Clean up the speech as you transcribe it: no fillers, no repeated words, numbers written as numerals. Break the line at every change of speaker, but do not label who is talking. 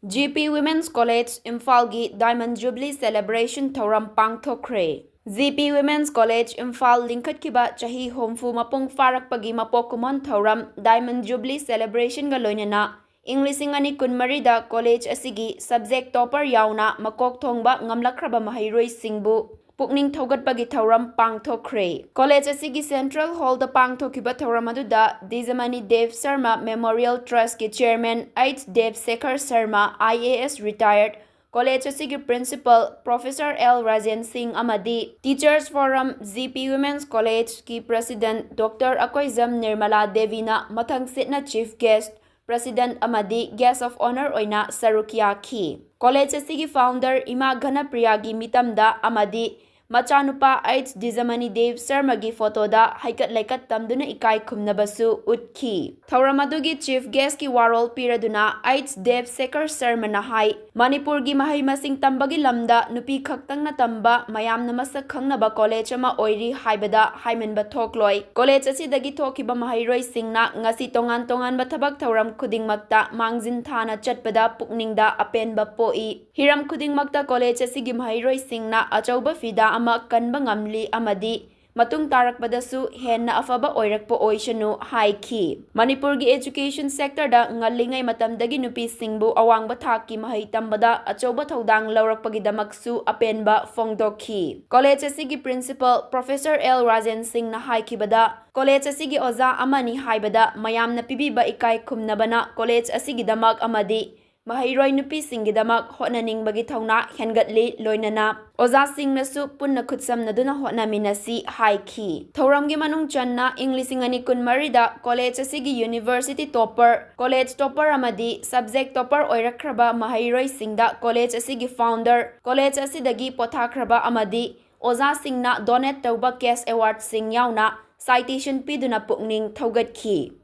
GP Women's College Imphal Diamond Jubilee Celebration Thouram Pangthokhre. GP Women's College Imphal linkhatkiba chahi homfu mapung farakpagi mapokumon Thouram Diamond Jubilee Celebration ga loinana Inglising ani kunmari da college asigi subject topper yauna makok thongba ngamlakraba mahairoi singbu Pukning Thogatpagi Thouram Pangthokhre. College asigi Central Hall da Pangthokiba Thouram aduda Dizamani Dev Sharma Memorial Trust ki Chairman 8 Dev Sekhar Sharma IAS retired College asigi Principal Professor L Rajan Singh amadi Teachers Forum GP Women's College ki President Dr. Akoizam Nirmala Devina mathang sitna Chief Guest President amadi Guest of Honor oina Sarukia ki. College asigi Founder Ima Ghanapriyagi mitamda amadi Machanupa 8 Dizamani Dev Sharmagi photo da haikat laikat tamduna ikai khumnabasu utki. Thauramadu Chief Guest ki warol piraduna 8 Dev Sekhar Sharma na hai Manipur gi mahai masing tambagi lamda nupi khaktang na tamba mayam na masak khangnaba college ama oiri haibada haimenba thokloi. College asidagi thokiba mahairoi singna ngasi tongan ba thabak thauram khudingmakta mangjin thana chatpada pukningda apenba poi. Hiram khudingmakta college asigi mahairoi singna achauba fida ama kanba ngamli amadi matung tarakpadasu henna afaba oirakpo oishanu haiki. Manipur gi education sector da ngalingai matamdagi nupi singbu awangba thaki mahai tambada achauba thodang laurakpagi damaksu apenba fongdokhi. College asigi principal Professor L Rajan Singh na haikibada college asigi oza amani haibada mayamna pibiba ikai khumnabana college asigi damak amadi Mahairoi nupi singgidamak hotnaning bagi thauna hengatli loinana Oza Singh nasu punna khutsam naduna hotnaminasi haiki. Thouramgi manung channa Inglising ani kunmari da college asigi university topper, college topper amadi subject topper oirakraba Mahairoi Singda college asigi founder, college asidagi pothakraba amadi Oza Singh na donate tauba cash award sing yauna citation piduna pukning thogatkhi.